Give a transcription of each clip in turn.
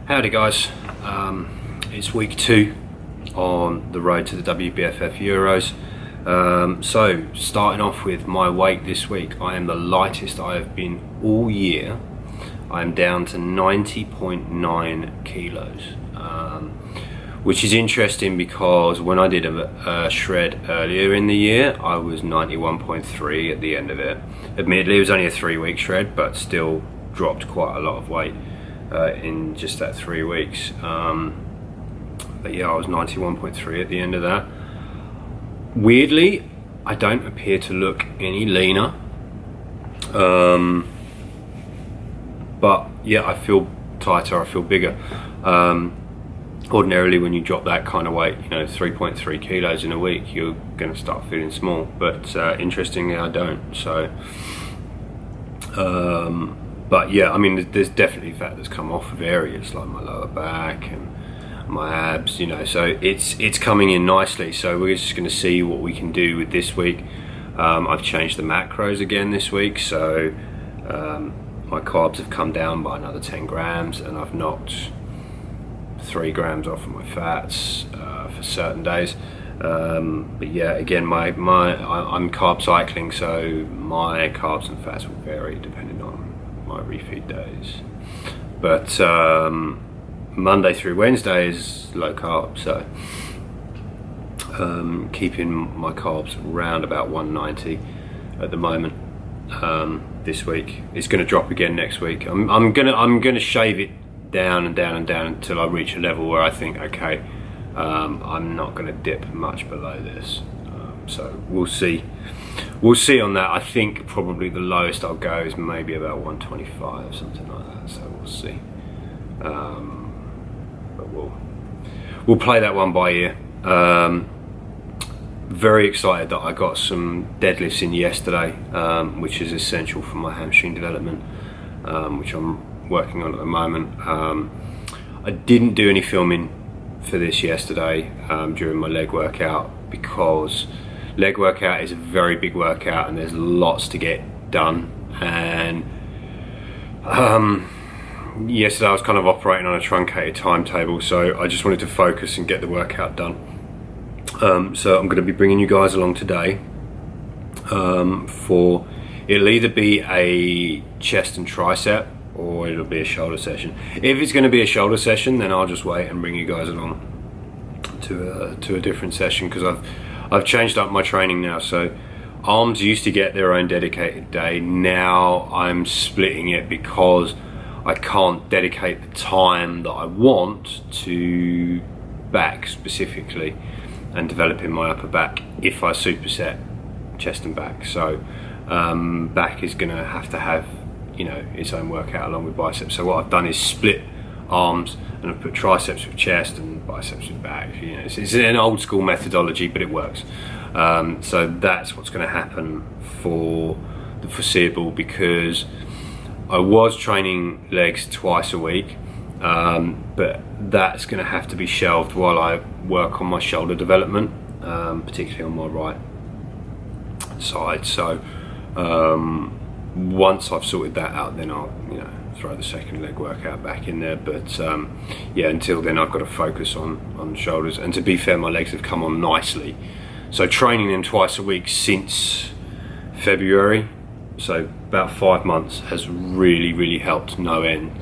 Howdy guys, it's week 2 on the road to the WBFF Euros. So starting off with my weight this week, I am the lightest I have been all year. I am down to 90.9 kilos, which is interesting because when I did a shred earlier in the year, I was 91.3 at the end of it. Admittedly, it was only a 3-week shred, but still dropped quite a lot of weight in just that 3 weeks. But yeah, I was 91.3 at the end of that. Weirdly, I don't appear to look any leaner. But yeah, I feel tighter, I feel bigger. Ordinarily when you drop that kind of weight, 3.3 kilos in a week, you're gonna start feeling small. But interestingly, I don't. So but yeah, I mean, there's definitely fat that's come off of areas like my lower back and my abs, so it's coming in nicely. So we're just going to see what we can do with this week. I've changed the macros again this week, so my carbs have come down by another 10 grams, and I've knocked 3 grams off of my fats for certain days. But yeah, again, I'm carb cycling, so my carbs and fats will vary depending on my refeed days. But Monday through Wednesday is low carb, so keeping my carbs around about 190 at the moment. This week it's going to drop again next week. I'm gonna shave it down and down and down until I reach a level where I think, okay, I'm not going to dip much below this. So we'll see on that. I think probably the lowest I'll go is maybe about 125, something like that. So we'll see. But we'll play that one by ear. Very excited that I got some deadlifts in yesterday, which is essential for my hamstring development, which I'm working on at the moment. I didn't do any filming for this yesterday during my leg workout, because leg workout is a very big workout and there's lots to get done. And yesterday I was kind of operating on a truncated timetable, so I just wanted to focus and get the workout done. So I'm going to be bringing you guys along today for, it'll either be a chest and tricep or it'll be a shoulder session. If it's going to be a shoulder session, then I'll just wait and bring you guys along to a different session, because I've changed up my training now. So arms used to get their own dedicated day. Now I'm splitting it because I can't dedicate the time that I want to back specifically and developing my upper back if I superset chest and back. So back is going to have its own workout along with biceps. So what I've done is split arms, and I've put triceps with chest and biceps with back. It's an old school methodology, but it works. So that's what's going to happen for the foreseeable, because I was training legs twice a week, but that's going to have to be shelved while I work on my shoulder development, particularly on my right side. So once I've sorted that out, then I'll throw the second leg workout back in there. But yeah, until then I've got to focus on shoulders. And to be fair, my legs have come on nicely, so training them twice a week since February, so about 5 months, has really helped no end.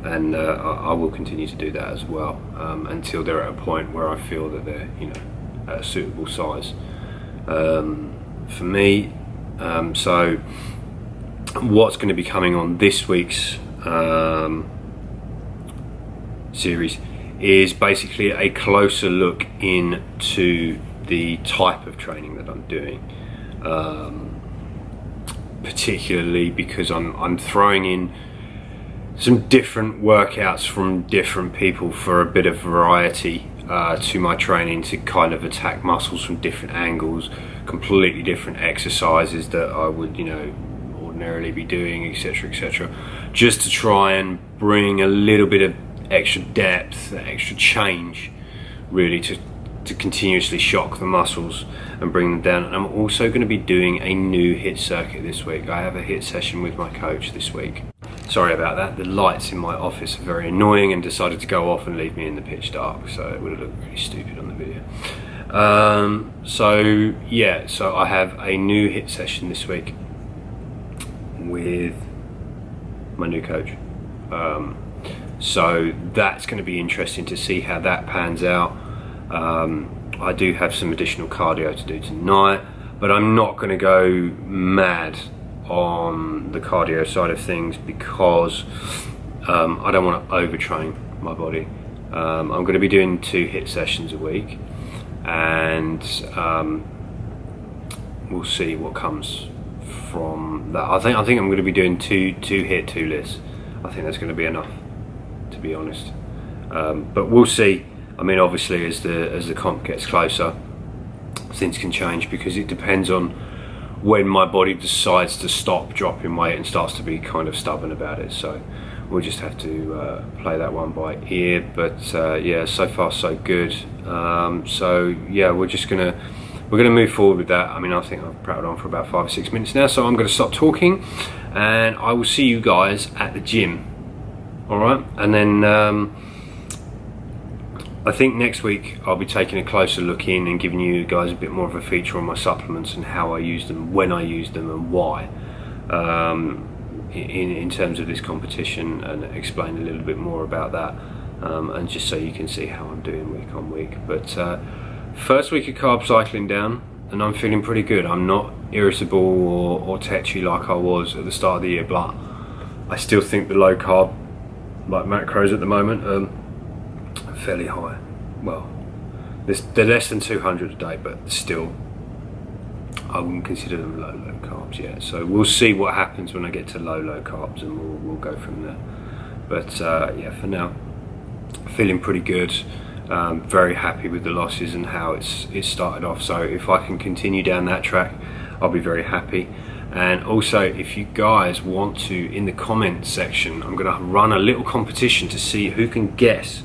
And I will continue to do that as well, until they're at a point where I feel that they're at a suitable size for me. So what's going to be coming on this week's series is basically a closer look into the type of training that I'm doing, particularly because I'm throwing in some different workouts from different people for a bit of variety to my training, to kind of attack muscles from different angles, completely different exercises that I would ordinarily be doing, etc., just to try and bring a little bit of extra depth, extra change, really, to continuously shock the muscles and bring them down. And I'm also going to be doing a new HIIT circuit this week. I have a HIIT session with my coach this week. Sorry about that. The lights in my office are very annoying and decided to go off and leave me in the pitch dark, so it would have looked really stupid on the video. So I have a new HIIT session this week with my new coach. So that's going to be interesting to see how that pans out. I do have some additional cardio to do tonight, but I'm not going to go mad on the cardio side of things because I don't want to overtrain my body. I'm going to be doing 2 HIIT sessions a week, and we'll see what comes from that. I think I'm going to be doing two HIIT, 2 lifts. I think that's going to be enough, to be honest. But we'll see. I mean, obviously, as the comp gets closer, things can change because it depends on when my body decides to stop dropping weight and starts to be kind of stubborn about it. So we'll just have to play that one by ear. But yeah, so far so good. So yeah, we're gonna move forward with that. I mean, I think I've prattled on for about 5 or 6 minutes now, so I'm gonna stop talking, and I will see you guys at the gym. All right, and then I think next week I'll be taking a closer look in and giving you guys a bit more of a feature on my supplements and how I use them, when I use them, and why, in terms of this competition, and explain a little bit more about that, and just so you can see how I'm doing week on week. But first week of carb cycling down, and I'm feeling pretty good. I'm not irritable or tetchy like I was at the start of the year, but I still think the low carb, like macros at the moment, fairly high. Well, they're less than 200 a day, but still I wouldn't consider them low carbs yet. So we'll see what happens when I get to low carbs, and we'll go from there. But yeah, for now, feeling pretty good. Very happy with the losses and how it's started off. So if I can continue down that track, I'll be very happy. And also, if you guys want to, in the comment section, I'm going to run a little competition to see who can guess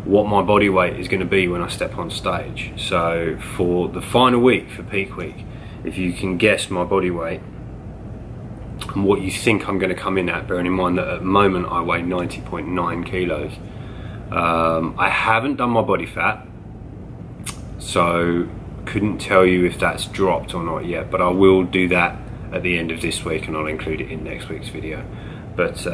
what my body weight is going to be when I step on stage. So for the final week, for peak week, if you can guess my body weight and what you think I'm going to come in at, bearing in mind that at the moment I weigh 90.9 kilos. I haven't done my body fat, so couldn't tell you if that's dropped or not yet, but I will do that at the end of this week, and I'll include it in next week's video. But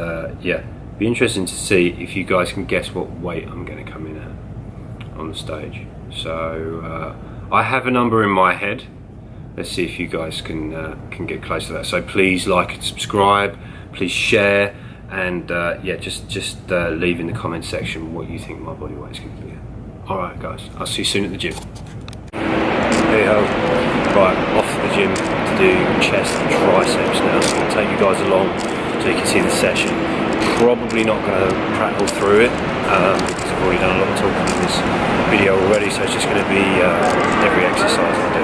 yeah, be interesting to see if you guys can guess what weight I'm going to come in at on the stage. So I have a number in my head. Let's see if you guys can get close to that. So please like and subscribe, please share, and yeah, just leave in the comment section what you think my body weight is going to be. Alright guys, I'll see you soon at the gym. Hey ho. Right, off to the gym to do chest and triceps now. So I'll take you guys along so you can see the session. Probably not going to prattle through it because I've already done a lot of talking in this video already, so it's just going to be every exercise I do.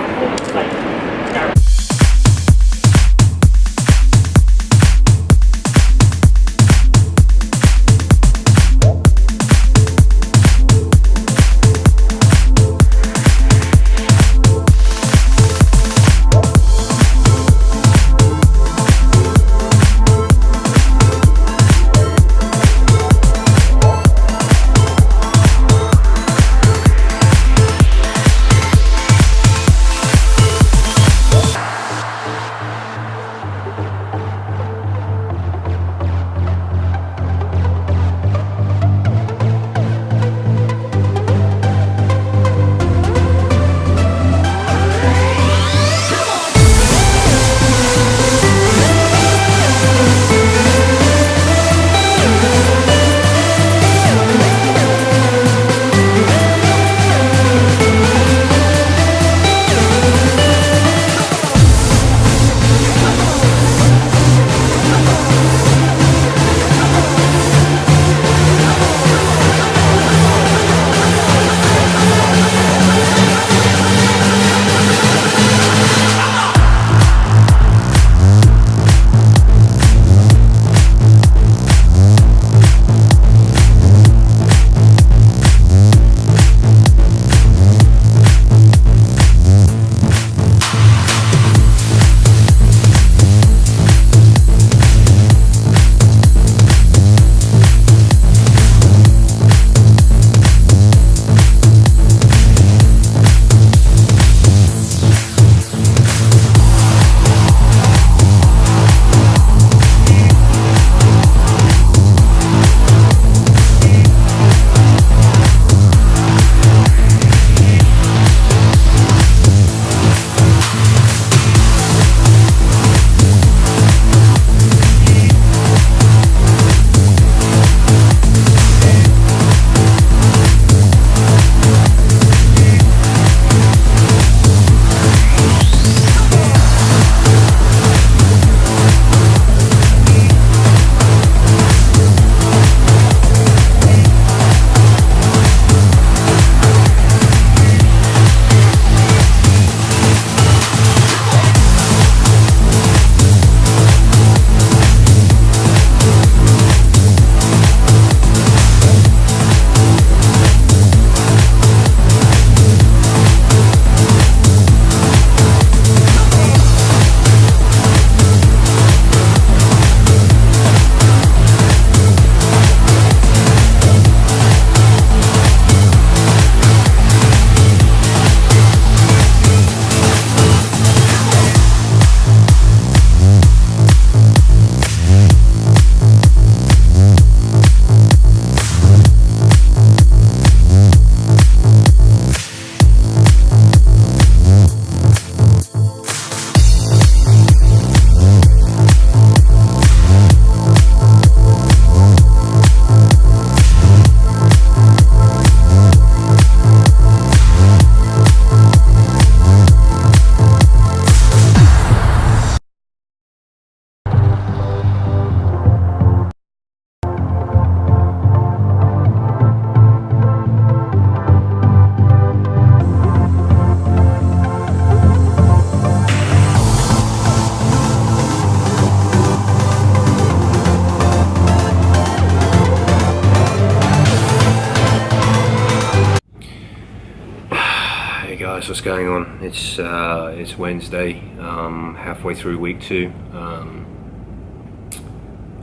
that's what's going on. It's Wednesday, halfway through week 2.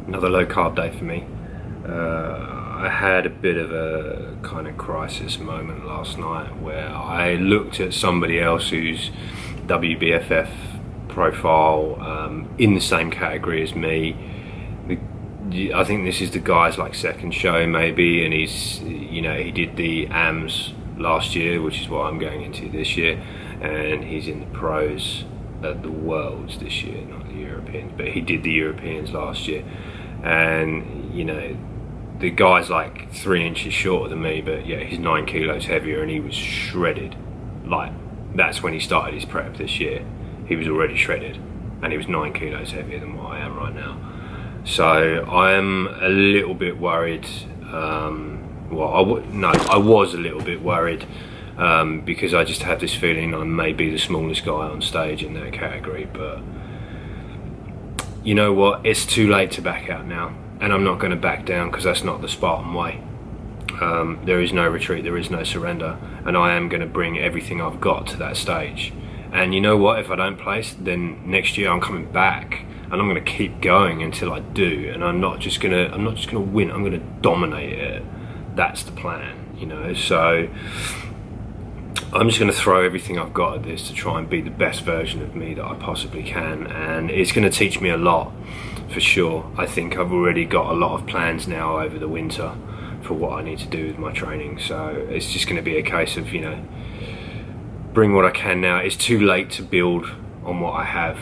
Another low carb day for me. I had a bit of a kind of crisis moment last night where I looked at somebody else whose WBFF profile in the same category as me. I think this is the guy's like second show maybe, and he did the AMs last year, which is what I'm going into this year, and he's in the pros at the Worlds this year, not the Europeans, but he did the Europeans last year. And the guy's like 3 inches shorter than me, but yeah, he's 9 kilos heavier, and he was shredded. Like, that's when he started his prep this year. He was already shredded, and he was 9 kilos heavier than what I am right now. So I am a little bit worried. I was a little bit worried because I just have this feeling I may be the smallest guy on stage in that category. But you know what? It's too late to back out now, and I'm not going to back down because that's not the Spartan way. There is no retreat, there is no surrender, and I am going to bring everything I've got to that stage. And you know what? If I don't place, then next year I'm coming back, and I'm going to keep going until I do. And I'm not just going to win. I'm going to dominate it. That's the plan, So I'm just going to throw everything I've got at this to try and be the best version of me that I possibly can, and it's going to teach me a lot for sure. I think I've already got a lot of plans now over the winter for what I need to do with my training, so it's just going to be a case of bring what I can now. It's too late to build on what I have.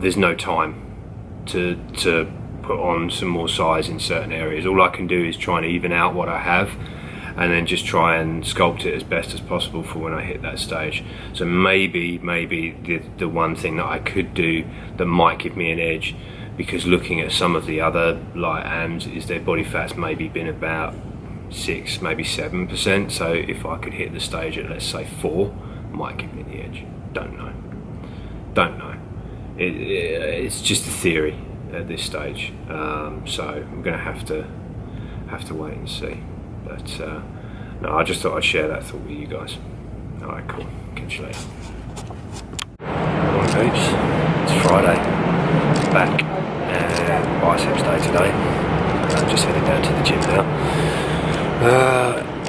There's no time to put on some more size in certain areas. All I can do is try and even out what I have, and then just try and sculpt it as best as possible for when I hit that stage. So maybe the one thing that I could do that might give me an edge, because looking at some of the other light AMs, is their body fat's maybe been about 6, maybe 7%. So if I could hit the stage at, let's say, 4, might give me the edge. Don't know. It's just a theory at this stage. So I'm going to have to wait and see. But no, I just thought I'd share that thought with you guys. All right, cool. Catch you later. Morning, peeps. It's Friday. Back and biceps day today. Just headed down to the gym now.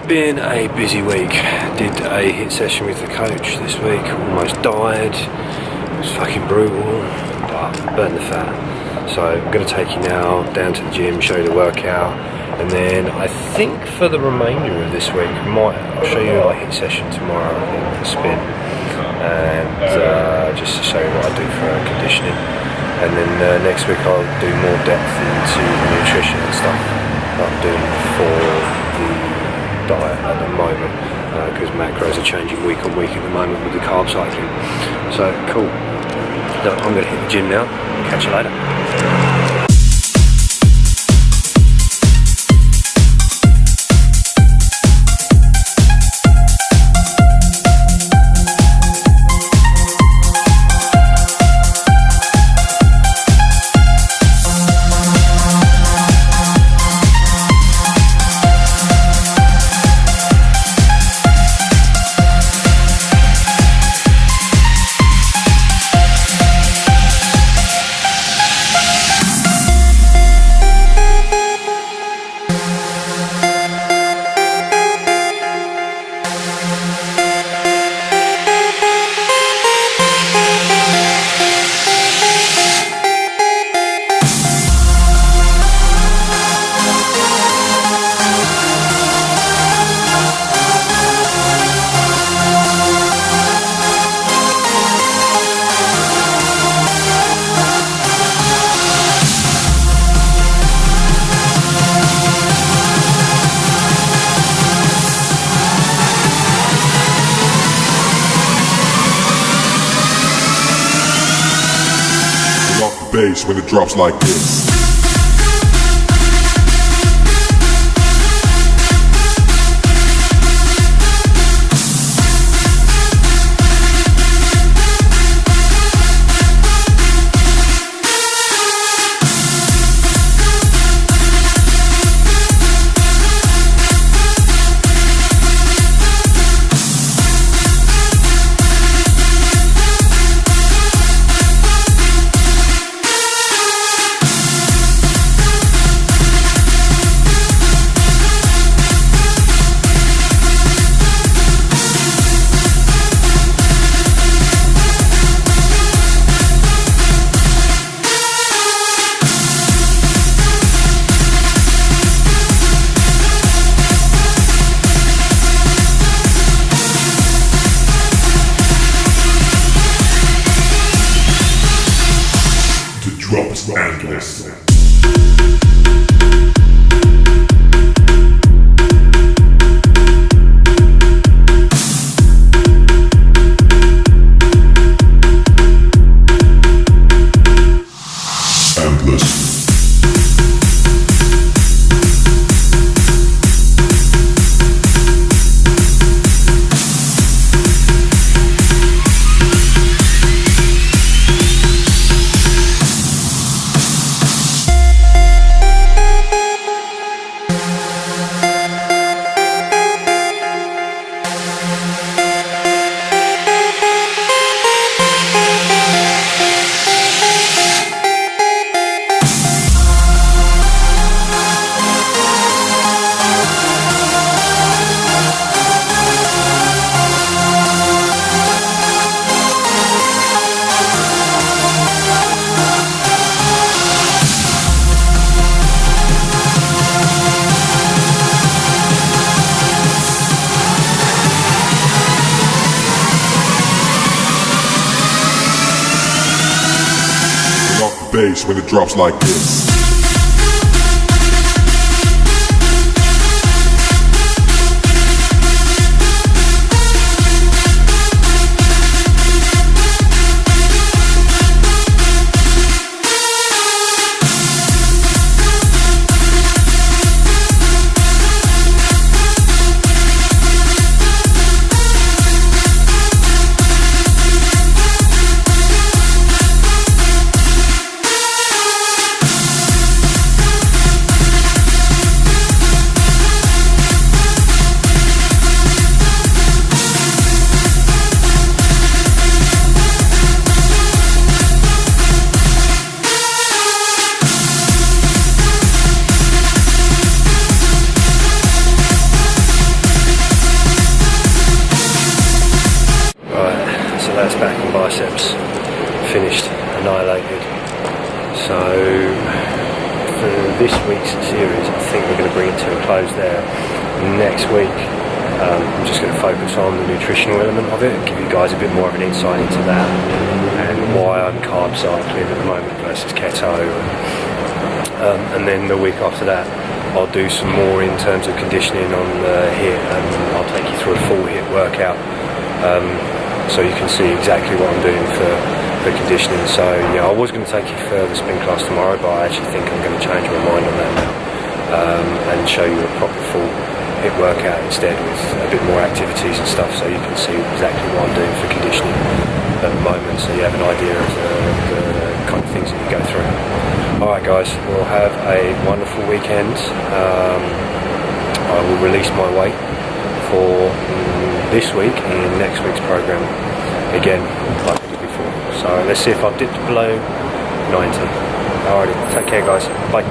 Been a busy week. Did a HIIT session with the coach this week. Almost died. It was fucking brutal, but burnt the fat. So I'm going to take you now down to the gym, show you the workout, and then I think for the remainder of this week, I'll show you my HIIT session tomorrow, I think, for spin, and just to show you what I do for conditioning. And then next week I'll do more depth into nutrition and stuff that I'm doing for the diet at the moment, because macros are changing week on week at the moment with the carb cycling. So cool. No, I'm going to hit the gym now. Catch you later. Bass when it drops like this. The drops endless. Bass when it drops like this. That's back and biceps finished, annihilated. So for this week's series, I think we're going to bring it to a close there. Next week, I'm just going to focus on the nutritional element of it and give you guys a bit more of an insight into that and why I'm carb cycling at the moment versus keto. And then the week after that, I'll do some more in terms of conditioning on the HIIT, and I'll take you through a full HIIT workout. So you can see exactly what I'm doing for conditioning. So yeah, I was going to take you further spin class tomorrow, but I actually think I'm going to change my mind on that now and show you a proper full HIIT workout instead with a bit more activities and stuff, so you can see exactly what I'm doing for conditioning at the moment, so you have an idea of the kind of things that you go through. Alright guys, we'll have a wonderful weekend. I will release my weight for this week in next week's program again, like I did before. So let's see if I've dipped below 90. Alrighty, take care guys, bye.